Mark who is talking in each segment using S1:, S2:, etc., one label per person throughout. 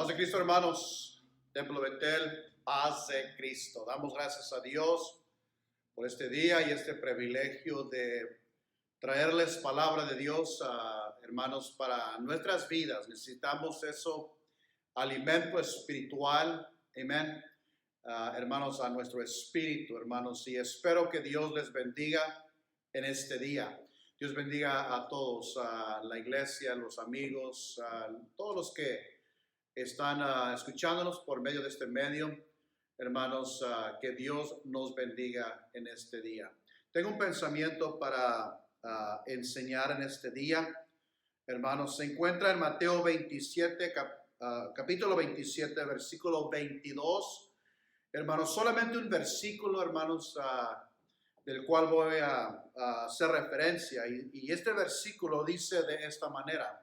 S1: Paz de Cristo, hermanos, Templo Betel, paz de Cristo. Damos gracias a Dios por este día y este privilegio de traerles palabra de Dios, hermanos, para nuestras vidas. Necesitamos eso, alimento espiritual, amén, hermanos, a nuestro espíritu, hermanos, y espero que Dios les bendiga en este día. Dios bendiga a todos, a la iglesia, los amigos, a todos los que están escuchándonos por medio de este medio. Hermanos, que Dios nos bendiga en este día. Tengo un pensamiento para enseñar en este día. Hermanos, se encuentra en Mateo 27, capítulo 27, versículo 22. Hermanos, solamente un versículo, hermanos, del cual voy a hacer referencia. Y este versículo dice de esta manera.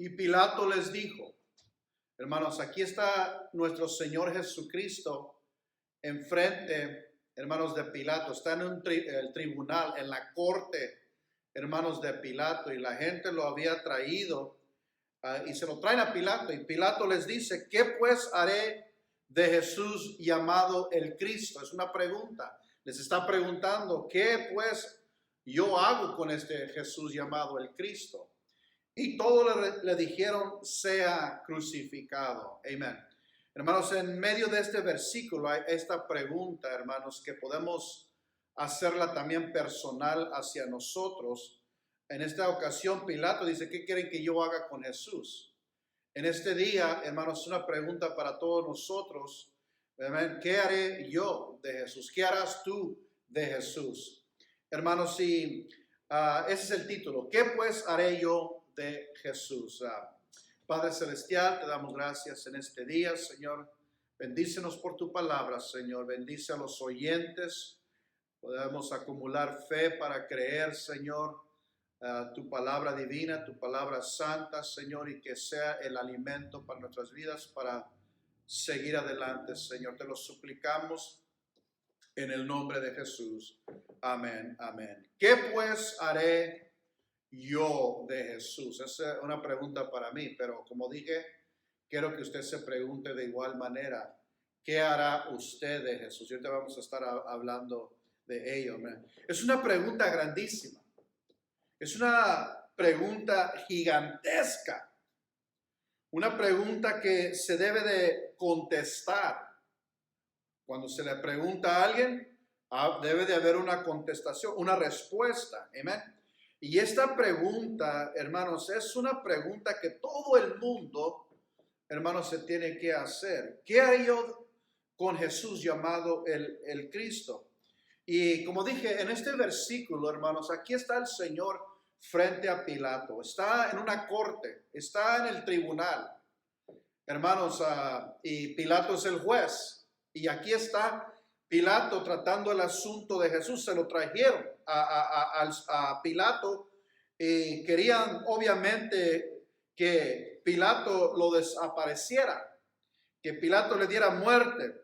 S1: Y Pilato les dijo, hermanos, aquí está nuestro Señor Jesucristo enfrente, hermanos, de Pilato. Está en el tribunal, en la corte, hermanos, de Pilato. Y la gente lo había traído y se lo traen a Pilato. Y Pilato les dice, ¿qué pues haré de Jesús llamado el Cristo? Es una pregunta. Les está preguntando, ¿qué pues yo hago con este Jesús llamado el Cristo? Y todos le dijeron, sea crucificado. Amén. Hermanos, en medio de este versículo hay esta pregunta, hermanos, que podemos hacerla también personal hacia nosotros. En esta ocasión, Pilato dice, ¿qué quieren que yo haga con Jesús? En este día, hermanos, es una pregunta para todos nosotros. Amén. ¿Qué haré yo de Jesús? ¿Qué harás tú de Jesús? Hermanos, ese es el título. ¿Qué pues haré yo de Jesús? Padre Celestial, te damos gracias en este día, Señor. Bendícenos por tu palabra, Señor. Bendice a los oyentes. Podemos acumular fe para creer, Señor, tu palabra divina, tu palabra santa, Señor, y que sea el alimento para nuestras vidas, para seguir adelante, Señor. Te lo suplicamos en el nombre de Jesús. Amén, amén. ¿Qué pues haré yo de Jesús? Esa es una pregunta para mí, pero como dije, quiero que usted se pregunte de igual manera, ¿qué hará usted de Jesús? Y ahorita vamos a estar hablando de ello. Man. Es una pregunta grandísima, es una pregunta gigantesca, una pregunta que se debe de contestar. Cuando se le pregunta a alguien, debe de haber una contestación, una respuesta. Amén. Y esta pregunta, hermanos, es una pregunta que todo el mundo, hermanos, se tiene que hacer. ¿Qué haré yo con Jesús llamado el Cristo? Y como dije, en este versículo, hermanos, aquí está el Señor frente a Pilato. Está en una corte, está en el tribunal, hermanos, y Pilato es el juez. Y aquí está Pilato tratando el asunto de Jesús. Se lo trajeron a Pilato y querían obviamente que Pilato lo desapareciera, que Pilato le diera muerte,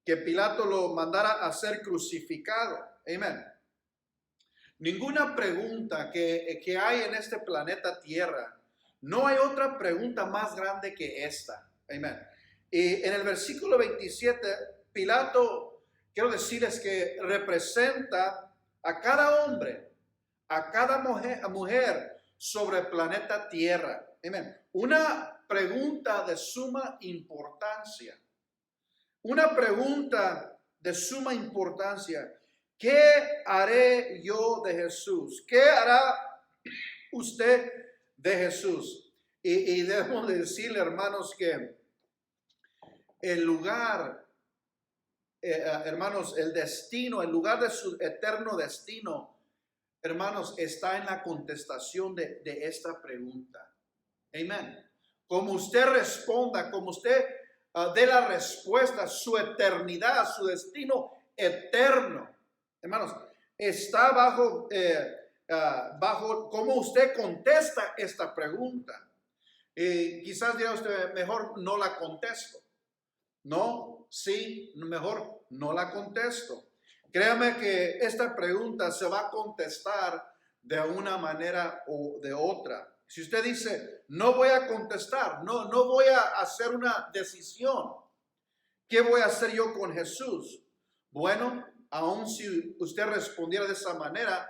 S1: que Pilato lo mandara a ser crucificado. Amén. Ninguna pregunta que hay en este planeta Tierra, no hay otra pregunta más grande que esta. Amén. Y en el versículo 27, Pilato, quiero decirles que representa a cada hombre, a cada mujer sobre el planeta Tierra. Amén. Una pregunta de suma importancia. Una pregunta de suma importancia. ¿Qué haré yo de Jesús? ¿Qué hará usted de Jesús? Y debemos decirle, hermanos, que el lugar, hermanos, el destino, el lugar de su eterno destino, hermanos, está en la contestación de esta pregunta. Amén. Como usted responda, como usted dé la respuesta, su eternidad, su destino eterno, hermanos, está bajo cómo usted contesta esta pregunta. Quizás diga usted, mejor no la contesto. No, sí, mejor no la contesto. Créame que esta pregunta se va a contestar de una manera o de otra. Si usted dice, no voy a contestar, no voy a hacer una decisión, ¿qué voy a hacer yo con Jesús? Bueno, aun si usted respondiera de esa manera,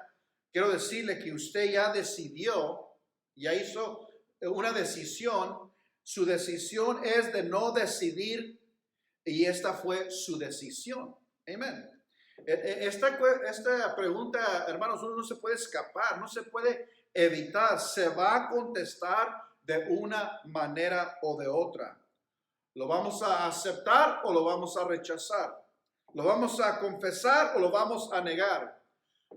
S1: quiero decirle que usted ya decidió, ya hizo una decisión. Su decisión es de no decidir y esta fue su decisión. Amén. Esta pregunta, hermanos, uno no se puede escapar, no se puede evitar. Se va a contestar de una manera o de otra. ¿Lo vamos a aceptar o lo vamos a rechazar? ¿Lo vamos a confesar o lo vamos a negar?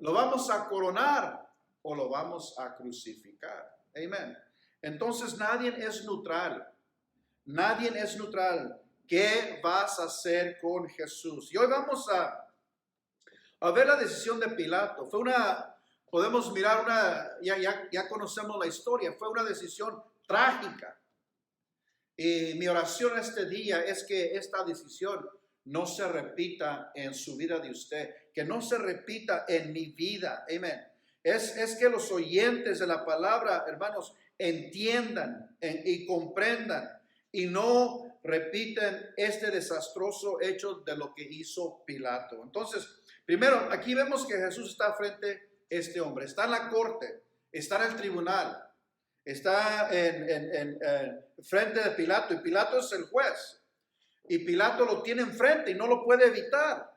S1: ¿Lo vamos a coronar o lo vamos a crucificar? Amén. Entonces nadie es neutral. Nadie es neutral. ¿Qué vas a hacer con Jesús? Y hoy vamos a ver la decisión de Pilato. Podemos mirar ya conocemos la historia. Fue una decisión trágica. Y mi oración este día es que esta decisión no se repita en su vida de usted, que no se repita en mi vida. Amén. Es que los oyentes de la palabra, hermanos, entiendan y comprendan y no repiten este desastroso hecho de lo que hizo Pilato. Entonces, primero, aquí vemos que Jesús está frente a este hombre, está en la corte, está en el tribunal, está en frente de Pilato, y Pilato es el juez. Y Pilato lo tiene enfrente y no lo puede evitar.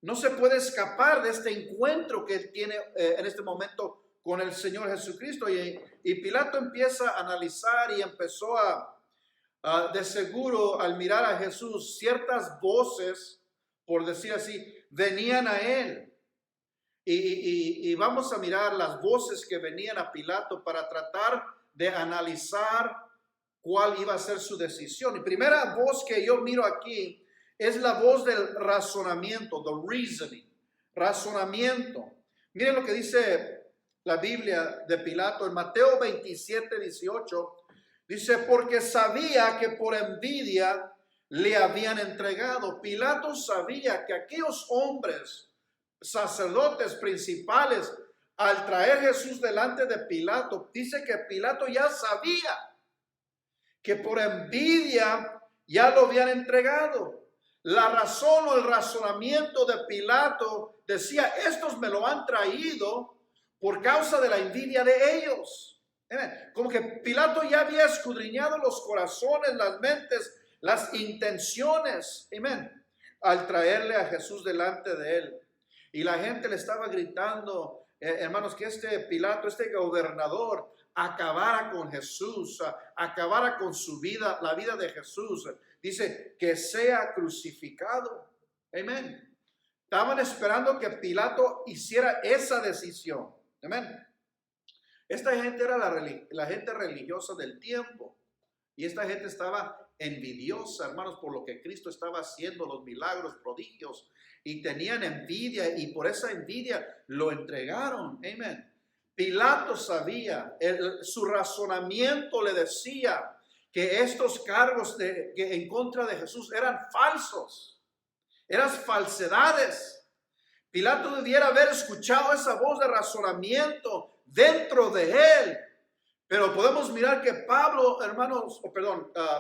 S1: No se puede escapar de este encuentro que él tiene en este momento con el Señor Jesucristo. Y Pilato empieza a analizar y empezó de seguro, al mirar a Jesús, ciertas voces, por decir así, venían a él. Y vamos a mirar las voces que venían a Pilato para tratar de analizar cuál iba a ser su decisión. Y primera voz que yo miro aquí es la voz del razonamiento, the reasoning, razonamiento. Miren lo que dice la Biblia de Pilato en Mateo 27:18. Dice, porque sabía que por envidia le habían entregado. Pilato sabía que aquellos hombres, sacerdotes principales, al traer Jesús delante de Pilato, dice que Pilato ya sabía que por envidia ya lo habían entregado. La razón o el razonamiento de Pilato decía, estos me lo han traído por causa de la envidia de ellos. Como que Pilato ya había escudriñado los corazones, las mentes, las intenciones, amén, al traerle a Jesús delante de él. Y la gente le estaba gritando, hermanos, que este Pilato, este gobernador, acabara con Jesús, acabara con su vida, la vida de Jesús. Dice, que sea crucificado. Amén. Estaban esperando que Pilato hiciera esa decisión. Amén. Esta gente era la gente religiosa del tiempo. Y esta gente estaba envidiosa, hermanos, por lo que Cristo estaba haciendo, los milagros, prodigios. Y tenían envidia y por esa envidia lo entregaron. Amén. Pilato sabía, su razonamiento le decía que estos cargos que en contra de Jesús eran falsos, eran falsedades. Pilato debiera haber escuchado esa voz de razonamiento dentro de él. Pero podemos mirar que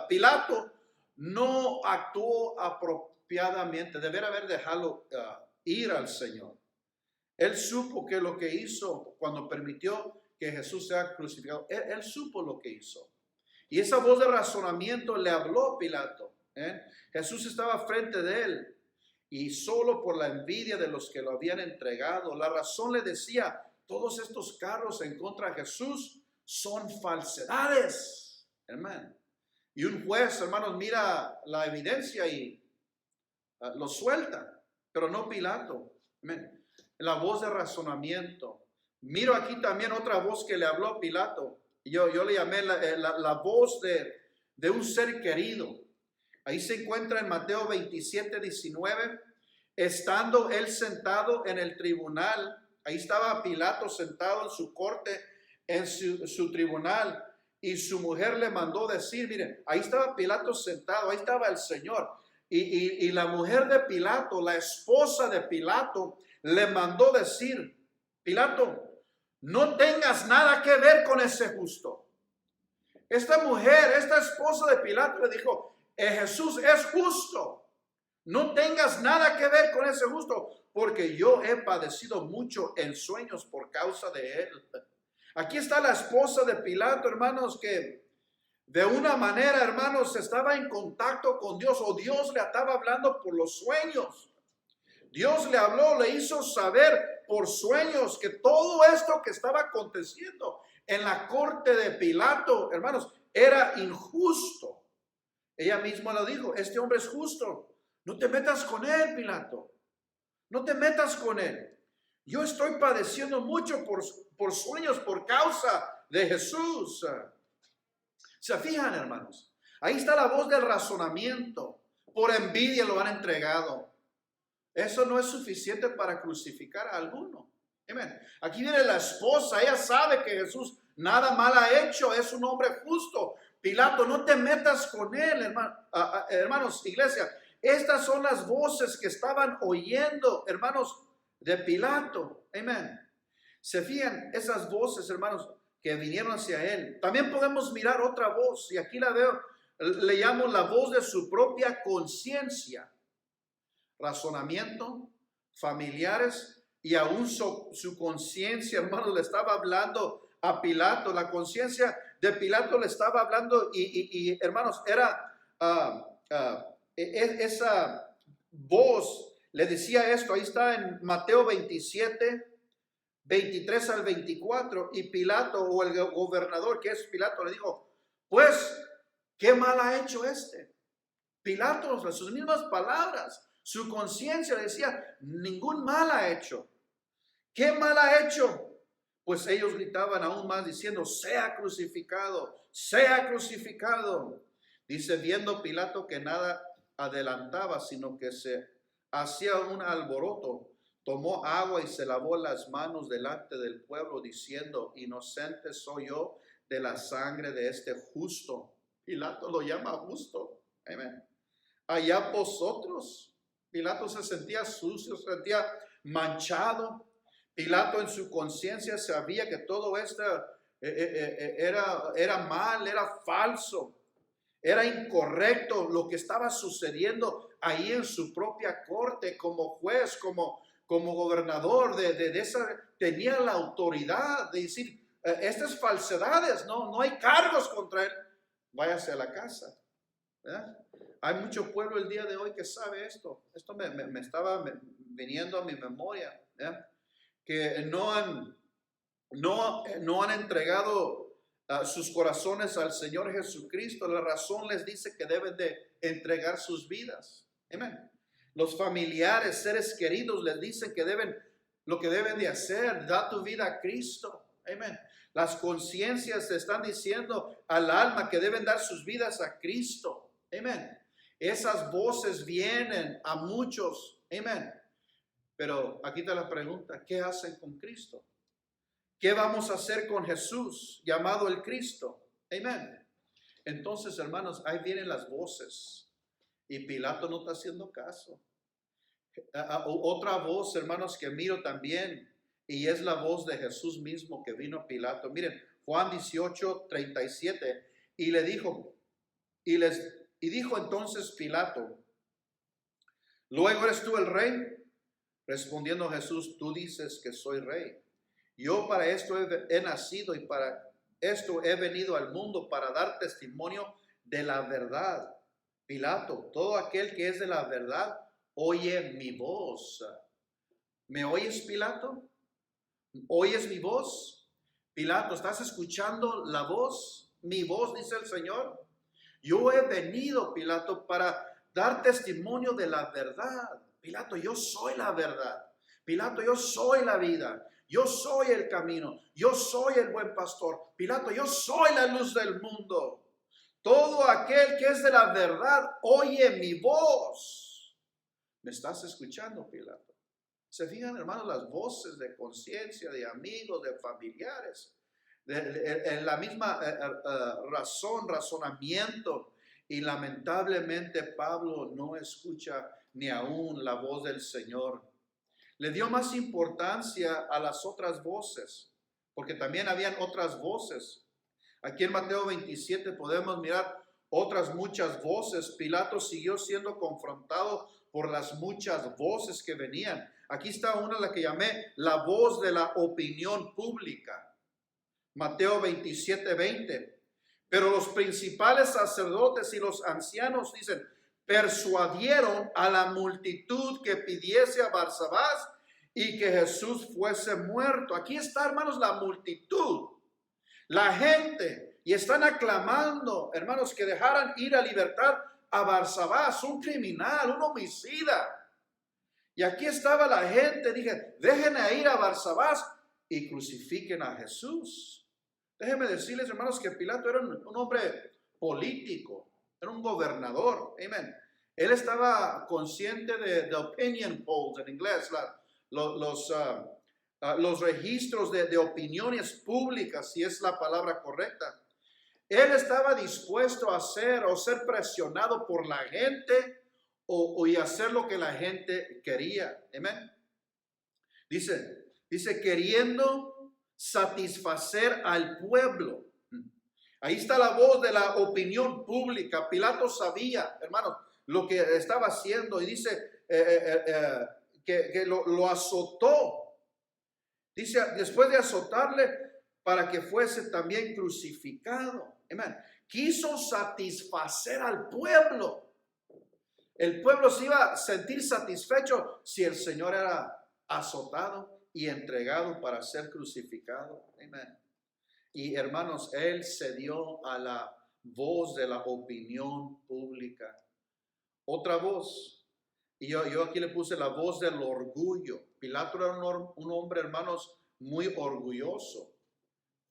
S1: Pilato no actuó apropiadamente. Debería haber dejado ir al Señor. Él supo que lo que hizo cuando permitió que Jesús sea crucificado, él supo lo que hizo. Y esa voz de razonamiento le habló a Pilato. Jesús estaba frente de él y solo por la envidia de los que lo habían entregado, la razón le decía, todos estos cargos en contra de Jesús son falsedades, hermano. Y un juez, hermanos, mira la evidencia y lo suelta, pero no Pilato. Amén. La voz de razonamiento. Miro aquí también otra voz que le habló a Pilato. Yo le llamé la voz de un ser querido. Ahí se encuentra en Mateo 27:19. Estando él sentado en el tribunal, ahí estaba Pilato sentado en su corte, en su tribunal, y su mujer le mandó decir, miren, ahí estaba Pilato sentado, ahí estaba el Señor. Y la mujer de Pilato, la esposa de Pilato, le mandó decir, Pilato, no tengas nada que ver con ese justo. Esta mujer, esta esposa de Pilato le dijo, Jesús es justo. No tengas nada que ver con ese justo, porque yo he padecido mucho en sueños por causa de él. Aquí está la esposa de Pilato, hermanos, que de una manera, hermanos, estaba en contacto con Dios, o Dios le estaba hablando por los sueños. Dios le habló, le hizo saber por sueños que todo esto que estaba aconteciendo en la corte de Pilato, hermanos, era injusto. Ella misma lo dijo, este hombre es justo. No te metas con él, Pilato. No te metas con él. Yo estoy padeciendo mucho por sueños por causa de Jesús. ¿Se fijan, hermanos? Ahí está la voz del razonamiento. Por envidia lo han entregado. Eso no es suficiente para crucificar a alguno. Amén. Aquí viene la esposa. Ella sabe que Jesús nada mal ha hecho. Es un hombre justo. Pilato, no te metas con él, hermanos, iglesia. Estas son las voces que estaban oyendo, hermanos, de Pilato. Amén. Se fijan esas voces, hermanos, que vinieron hacia él. También podemos mirar otra voz, y aquí la veo, le llamo la voz de su propia conciencia. Razonamiento, familiares, y aún su conciencia, hermanos, le estaba hablando a Pilato. La conciencia de Pilato le estaba hablando, y hermanos, era esa voz le decía esto. Ahí está en Mateo 27, 23 al 24, y Pilato, o el gobernador que es Pilato, le dijo, pues, ¿qué mal ha hecho este? Pilato, sus mismas palabras, su conciencia le decía, ningún mal ha hecho. ¿Qué mal ha hecho? Pues ellos gritaban aún más diciendo, sea crucificado, sea crucificado. Dice, viendo Pilato que nada adelantaba, sino que se hacía un alboroto, tomó agua y se lavó las manos delante del pueblo, diciendo, inocente soy yo de la sangre de este justo. Pilato lo llama justo. Amén. Allá vosotros. Pilato se sentía sucio, se sentía manchado. Pilato en su conciencia sabía que todo esto era mal, era falso. Era incorrecto lo que estaba sucediendo ahí en su propia corte como juez, como gobernador de esa, tenía la autoridad de decir, estas falsedades, no hay cargos contra él, váyase a la casa. ¿Verdad? Hay mucho pueblo el día de hoy que sabe esto. Esto me estaba viniendo a mi memoria, ¿verdad? Que no han entregado sus corazones al Señor Jesucristo. La razón les dice que deben de entregar sus vidas. Amén. Los familiares, seres queridos les dicen que lo que deben de hacer, da tu vida a Cristo. Amén. Las conciencias están diciendo al alma que deben dar sus vidas a Cristo. Amén. Esas voces vienen a muchos. Amén. Pero aquí está la pregunta, ¿qué hacen con Cristo? ¿Qué vamos a hacer con Jesús, llamado el Cristo? Amén. Entonces, hermanos, ahí vienen las voces. Y Pilato no está haciendo caso. Otra voz, hermanos, que miro también, y es la voz de Jesús mismo que vino a Pilato. Miren, Juan 18, 37, y le dijo, y dijo entonces Pilato, ¿luego eres tú el rey? Respondiendo Jesús, tú dices que soy rey. Yo para esto he nacido y para esto he venido al mundo, para dar testimonio de la verdad. Pilato, todo aquel que es de la verdad, oye mi voz. ¿Me oyes, Pilato? ¿Oyes mi voz? Pilato, ¿estás escuchando la voz? Mi voz, dice el Señor. Yo he venido, Pilato, para dar testimonio de la verdad. Pilato, yo soy la verdad. Pilato, yo soy la vida. Yo soy el camino. Yo soy el buen pastor. Pilato, yo soy la luz del mundo. Todo aquel que es de la verdad, oye mi voz. ¿Me estás escuchando, Pilato? ¿Se fijan, hermanos, las voces de conciencia, de amigos, de familiares? En la misma razonamiento. Y lamentablemente Pablo no escucha ni aún la voz del Señor. Le dio más importancia a las otras voces. porque también habían otras voces. Aquí en Mateo 27 podemos mirar otras muchas voces. Pilato siguió siendo confrontado por las muchas voces que venían. Aquí está una, la que llamé la voz de la opinión pública. Mateo 27:20. Pero los principales sacerdotes y los ancianos, dicen, persuadieron a la multitud que pidiese a Barsabás y que Jesús fuese muerto. Aquí está, hermanos, la multitud, la gente, y están aclamando, hermanos, que dejaran ir a libertad a Barsabás, un criminal, un homicida. Y aquí estaba la gente, dije, dejen ir a Barsabás y crucifiquen a Jesús. Déjenme decirles, hermanos, que Pilato era un hombre político, era un gobernador, amén. Él estaba consciente de opinion polls en inglés, los registros de opiniones públicas, si es la palabra correcta. Él estaba dispuesto a hacer o ser presionado por la gente y hacer lo que la gente quería, amén. Dice, queriendo satisfacer al pueblo. Ahí está la voz de la opinión pública. Pilato sabía, hermanos, lo que estaba haciendo y dice que lo azotó. Dice, después de azotarle para que fuese también crucificado. Amén. Quiso satisfacer al pueblo. El pueblo se iba a sentir satisfecho si el Señor era azotado y entregado para ser crucificado. Amén. Y hermanos, él cedió a la voz de la opinión pública. Otra voz. Y yo aquí le puse la voz del orgullo. Pilato era un hombre, hermanos, muy orgulloso.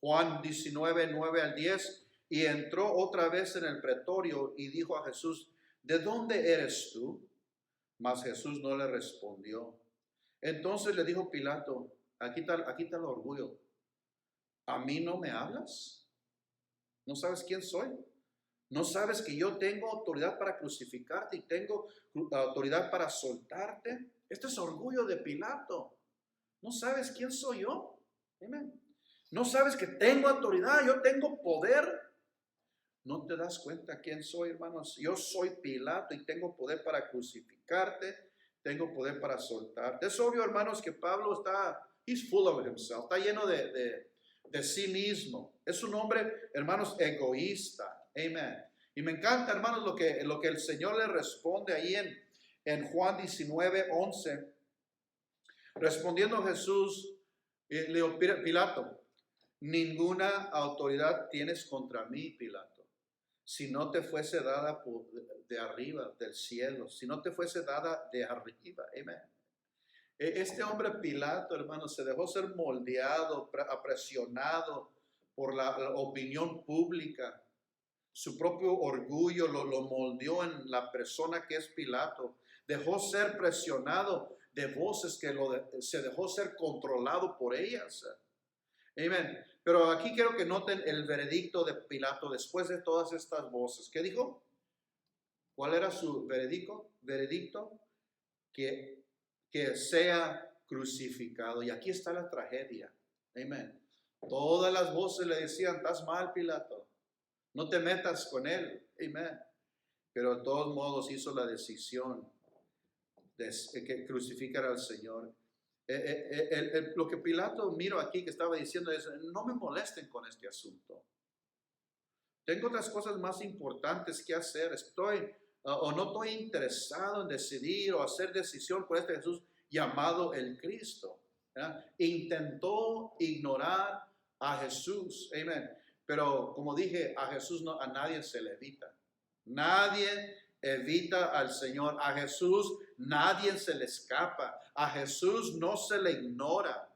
S1: Juan 19:9-10. Y entró otra vez en el pretorio y dijo a Jesús, ¿de dónde eres tú? Mas Jesús no le respondió. Entonces le dijo Pilato, aquí está el orgullo. ¿A mí no me hablas? ¿No sabes quién soy? ¿No sabes que yo tengo autoridad para crucificarte y tengo autoridad para soltarte? Este es orgullo de Pilato. ¿No sabes quién soy yo? Amén. ¿No sabes que tengo autoridad? Yo tengo poder. ¿No te das cuenta quién soy, hermanos? Yo soy Pilato y tengo poder para crucificarte. Tengo poder para soltarte. Es obvio, hermanos, que Pablo he's full of himself, está lleno de sí mismo. Es un hombre, hermanos, egoísta. Amén. Y me encanta, hermanos, lo que el Señor le responde ahí en Juan 19:11. Respondiendo Jesús, le dijo, Pilato, ninguna autoridad tienes contra mí, Pilato. Si no te fuese dada de arriba, del cielo, si no te fuese dada de arriba, amén. Este hombre Pilato, hermano, se dejó ser moldeado, presionado por la opinión pública. Su propio orgullo lo moldeó en la persona que es Pilato. Dejó ser presionado de voces que se dejó ser controlado por ellas. Amén. Pero aquí quiero que noten el veredicto de Pilato después de todas estas voces. ¿Qué dijo? ¿Cuál era su veredicto? Veredicto que sea crucificado. Y aquí está la tragedia. Amén. Todas las voces le decían, estás mal, Pilato. No te metas con él. Amén. Pero de todos modos hizo la decisión de que crucificar al Señor. Lo que Pilato miro aquí que estaba diciendo es, no me molesten con este asunto. Tengo otras cosas más importantes que hacer. O no estoy interesado en decidir o hacer decisión por este Jesús llamado el Cristo. ¿Verdad? Intentó ignorar a Jesús. Amén. Pero como dije, a Jesús a nadie se le evita. Nadie evita al Señor. A Jesús nadie se le escapa. A Jesús no se le ignora.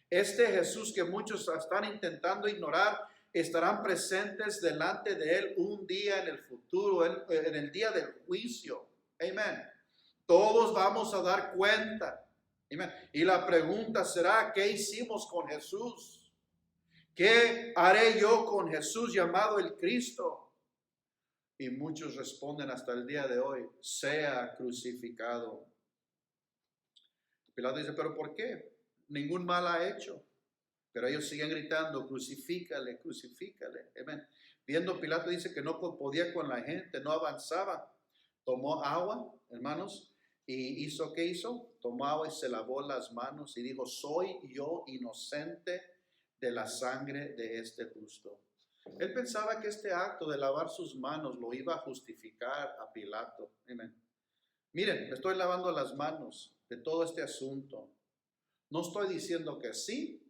S1: Este Jesús que muchos están intentando ignorar, estarán presentes delante de Él un día en el futuro, en el día del juicio. Amén. Todos vamos a dar cuenta. Amén. Y la pregunta será, ¿qué hicimos con Jesús? ¿Qué haré yo con Jesús llamado el Cristo? Y muchos responden hasta el día de hoy, sea crucificado. Pilato dice, ¿pero por qué? Ningún mal ha hecho. Pero ellos siguen gritando, crucifícale, crucifícale. Amén. Viendo Pilato dice que no podía con la gente, no avanzaba. Tomó agua, hermanos, y hizo, ¿qué hizo? Tomó agua y se lavó las manos y dijo, soy yo inocente de la sangre de este justo. Él pensaba que este acto de lavar sus manos lo iba a justificar a Pilato. Amén. Miren, me estoy lavando las manos de todo este asunto. No estoy diciendo que sí,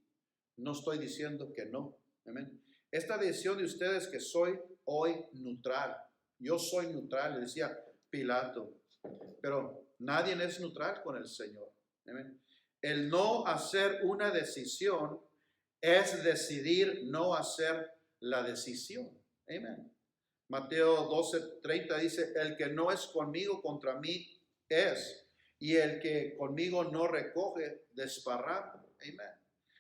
S1: no estoy diciendo que no. Amén. Esta decisión de ustedes que soy hoy neutral. Yo soy neutral, le decía Pilato. Pero nadie es neutral con el Señor. Amén. El no hacer una decisión es decidir no hacer la decisión. Amén. Mateo 12:30 dice, el que no es conmigo, contra mí es. Y el que conmigo no recoge, desparrama. Amén.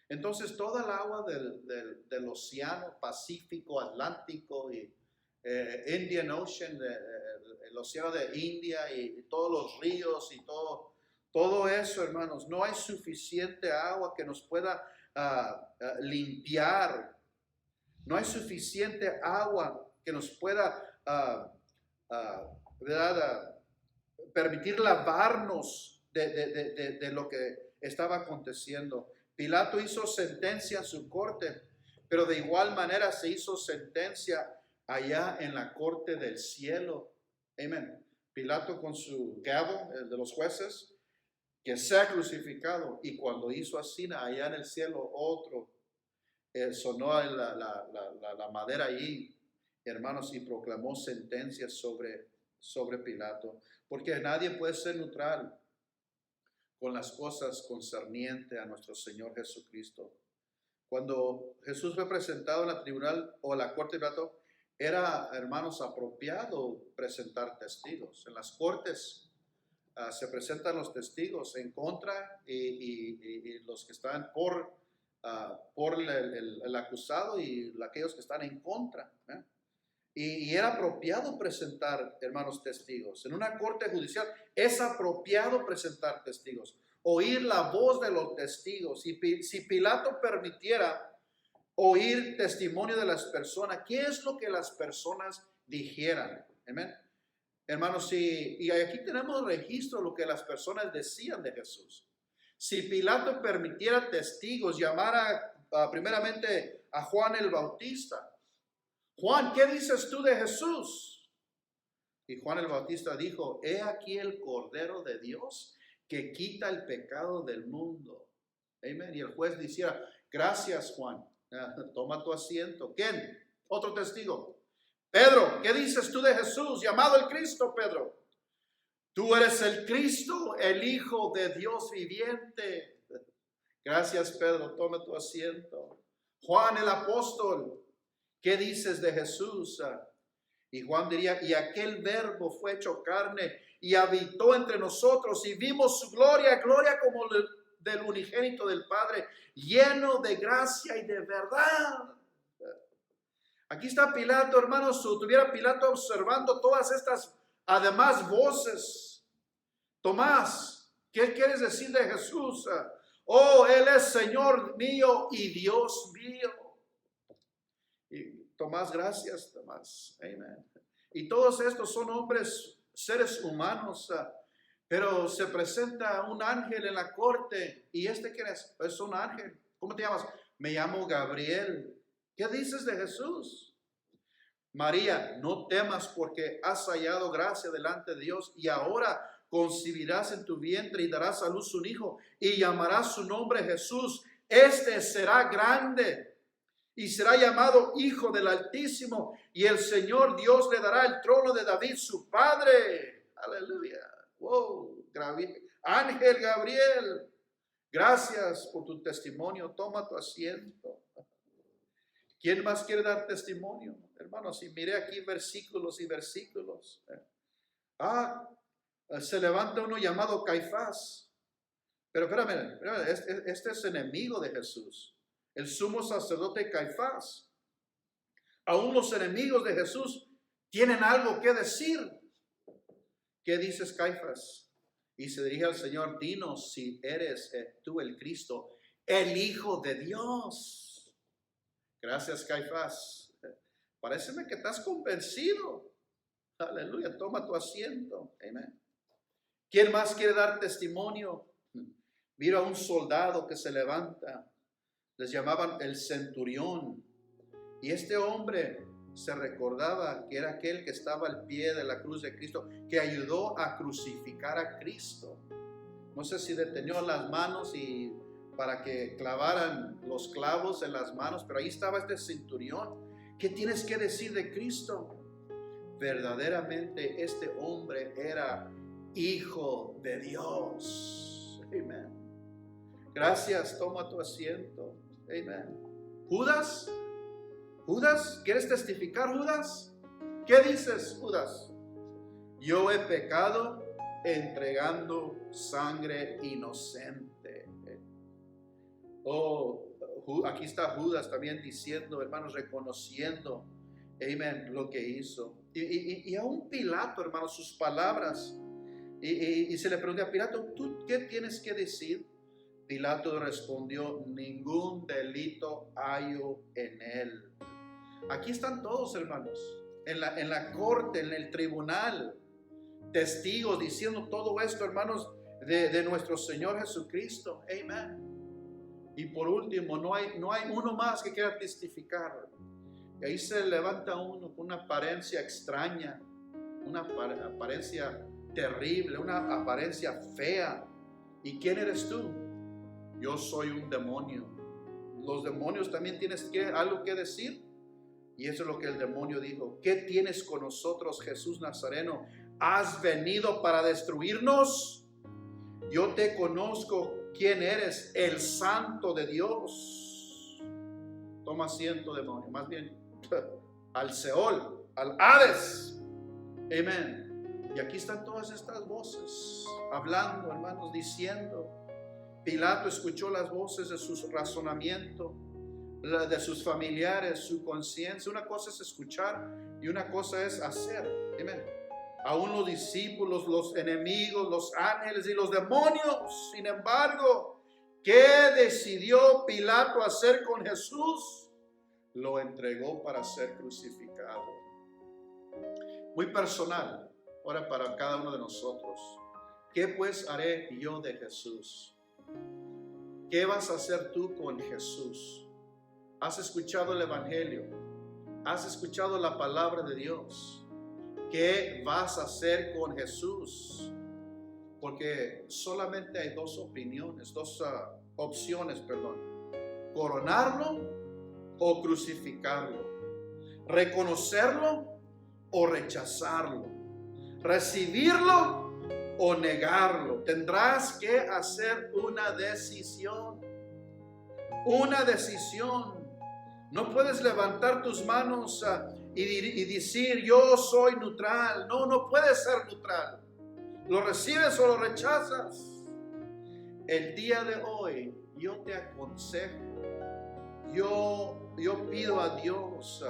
S1: Entonces, toda el agua del océano Pacífico, Atlántico y Indian Ocean, el océano de India y todos los ríos y todo eso, hermanos, no hay suficiente agua que nos pueda limpiar. No hay suficiente agua que nos pueda permitir lavarnos de lo que estaba aconteciendo. Pilato hizo sentencia en su corte, pero de igual manera se hizo sentencia allá en la corte del cielo. Amén. Pilato con su gavel, el de los jueces, que sea crucificado. Y cuando hizo así, allá en el cielo, otro sonó la madera allí, hermanos, y proclamó sentencia sobre Pilato. Porque nadie puede ser neutral con las cosas concernientes a nuestro Señor Jesucristo. Cuando Jesús fue presentado en la tribunal o la corte de Pilato, era, hermanos, apropiado presentar testigos. En las cortes se presentan los testigos en contra y los que están por el acusado y aquellos que están en contra. Y era apropiado presentar, hermanos, testigos. En una corte judicial es apropiado presentar testigos, oír la voz de los testigos. Si Pilato permitiera oír testimonio de las personas, ¿qué es lo que las personas dijeran? Amén. Hermanos, y aquí tenemos registro de lo que las personas decían de Jesús. Si Pilato permitiera testigos, llamara primeramente a Juan el Bautista. Juan, ¿qué dices tú de Jesús? Y Juan el Bautista dijo, he aquí el Cordero de Dios que quita el pecado del mundo. Amén. Y el juez decía, gracias, Juan. Toma tu asiento. ¿Quién? Otro testigo. Pedro, ¿qué dices tú de Jesús? Llamado el Cristo, Pedro. Tú eres el Cristo, el Hijo de Dios viviente. Gracias, Pedro. Toma tu asiento. Juan el apóstol, ¿qué dices de Jesús? Y Juan diría, y aquel verbo fue hecho carne y habitó entre nosotros y vimos su gloria, gloria como del unigénito del Padre, lleno de gracia y de verdad. Aquí está Pilato, hermanos, si tuviera Pilato observando todas estas, además, voces. Tomás, ¿qué quieres decir de Jesús? Oh, Él es Señor mío y Dios mío. Y Tomás, gracias, Tomás. Amén. Y todos estos son hombres, seres humanos, pero se presenta un ángel en la corte. ¿Y este quién es? Es un ángel. ¿Cómo te llamas? Me llamo Gabriel. ¿Qué dices de Jesús? María, no temas porque has hallado gracia delante de Dios y ahora concebirás en tu vientre y darás a luz un hijo y llamarás su nombre Jesús. Este será grande y será llamado Hijo del Altísimo y el Señor Dios le dará el trono de David su padre. Aleluya. Wow. Ángel Gabriel, gracias por tu testimonio. Toma tu asiento. ¿Quién más quiere dar testimonio? Hermanos, y mire aquí versículos y versículos. Se levanta uno llamado Caifás. Pero espérame, este es enemigo de Jesús. El sumo sacerdote Caifás. Aún los enemigos de Jesús tienen algo que decir. ¿Qué dices, Caifás? Y se dirige al Señor, dinos si eres tú el Cristo, el Hijo de Dios. Gracias, Caifás. Paréceme que estás convencido. Aleluya, toma tu asiento. Amén. ¿Quién más quiere dar testimonio? Mira a un soldado que se levanta. Les llamaban el centurión. Y este hombre se recordaba que era aquel que estaba al pie de la cruz de Cristo, que ayudó a crucificar a Cristo. No sé si detenió las manos y para que clavaran los clavos en las manos, pero ahí estaba este centurión. ¿Qué tienes que decir de Cristo? Verdaderamente este hombre era Hijo de Dios. Amén. Gracias, toma tu asiento. Amén. Judas, ¿quieres testificar, Judas? ¿Qué dices, Judas? Yo he pecado entregando sangre inocente. Oh, aquí está Judas también diciendo, hermanos, reconociendo, amén, lo que hizo. Y aún Pilato, hermanos, sus palabras. Y se le preguntó a Pilato, ¿tú qué tienes que decir? Pilato respondió, ningún delito hallo en él. Aquí están todos, hermanos, en la corte, en el tribunal, testigos diciendo todo esto, hermanos, de nuestro Señor Jesucristo. Amén. Y por último, no hay uno más que quiera testificar. Y ahí se levanta uno con una apariencia extraña, una apariencia terrible, una apariencia fea. ¿Y quién eres tú? Yo soy un demonio. Los demonios también tienes algo que decir. Y eso es lo que el demonio dijo. ¿Qué tienes con nosotros, Jesús Nazareno? ¿Has venido para destruirnos? Yo te conozco quién eres, el Santo de Dios. Toma asiento, demonio. Más bien al Seol, al Hades. Amén. Y aquí están todas estas voces hablando, hermanos, diciendo. Pilato escuchó las voces de su razonamiento, de sus familiares, su conciencia. Una cosa es escuchar y una cosa es hacer. Amén. Aún los discípulos, los enemigos, los ángeles y los demonios. Sin embargo, ¿qué decidió Pilato hacer con Jesús? Lo entregó para ser crucificado. Muy personal, ahora para cada uno de nosotros. ¿Qué pues haré yo de Jesús? ¿Qué vas a hacer tú con Jesús? ¿Has escuchado el Evangelio? ¿Has escuchado la palabra de Dios? ¿Qué vas a hacer con Jesús? Porque solamente hay dos opiniones, dos opciones, coronarlo o crucificarlo, reconocerlo o rechazarlo, recibirlo o negarlo. Tendrás que hacer una decisión. Una decisión. No puedes levantar tus manos y decir yo soy neutral. No puedes ser neutral. ¿Lo recibes o lo rechazas? El día de hoy yo te aconsejo, yo pido a Dios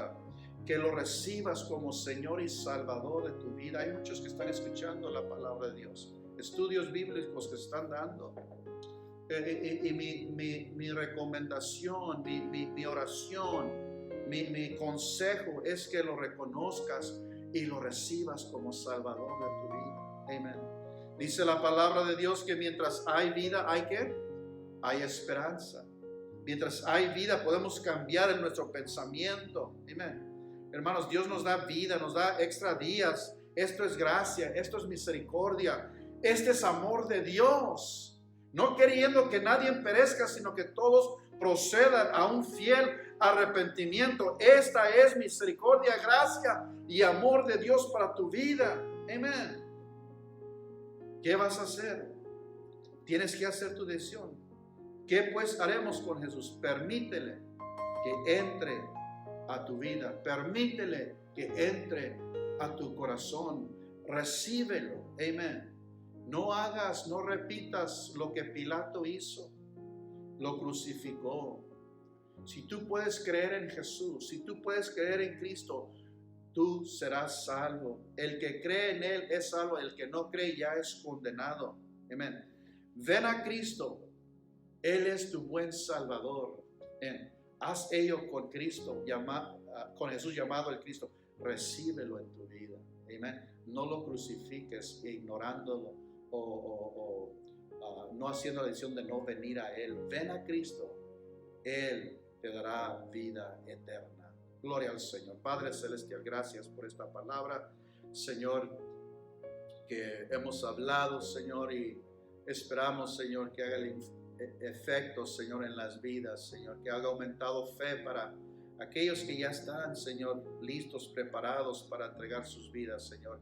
S1: que lo recibas como Señor y Salvador de tu vida. Hay muchos que están escuchando la palabra de Dios, estudios bíblicos que están dando. Y mi recomendación, mi oración, mi consejo es que lo reconozcas y lo recibas como Salvador de tu vida. Amén. Dice la palabra de Dios que mientras hay vida, ¿hay qué? Hay esperanza. Mientras hay vida podemos cambiar en nuestro pensamiento. Amén. Hermanos, Dios nos da vida, nos da extra días. Esto es gracia, esto es misericordia. Este es amor de Dios. No queriendo que nadie perezca, sino que todos procedan a un fiel arrepentimiento. Esta es misericordia, gracia y amor de Dios para tu vida. Amén. ¿Qué vas a hacer? Tienes que hacer tu decisión. ¿Qué pues haremos con Jesús? Permítele que entre a tu vida. Permítele que entre a tu corazón. Recíbelo. Amén. No repitas lo que Pilato hizo. Lo crucificó. Si tú puedes creer en Jesús, si tú puedes creer en Cristo, tú serás salvo. El que cree en Él es salvo. El que no cree ya es condenado. Amén. Ven a Cristo. Él es tu buen Salvador. Haz ello con Cristo, con Jesús llamado el Cristo. Recíbelo en tu vida. Amén. No lo crucifiques ignorándolo o no haciendo la decisión de no venir a Él. Ven a Cristo. Él te dará vida eterna. Gloria al Señor. Padre Celestial, gracias por esta palabra, Señor, que hemos hablado, Señor, y esperamos, Señor, que haga el efecto, Señor, en las vidas, Señor, que haga aumentado fe para aquellos que ya están, Señor, listos, preparados para entregar sus vidas, Señor,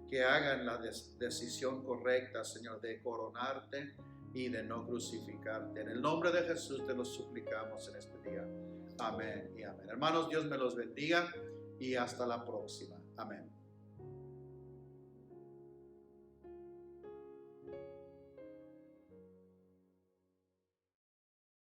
S1: que hagan la decisión correcta, Señor, de coronarte y de no crucificarte. En el nombre de Jesús te lo suplicamos en este día. Amén y amén. Hermanos, Dios me los bendiga y hasta la próxima. Amén.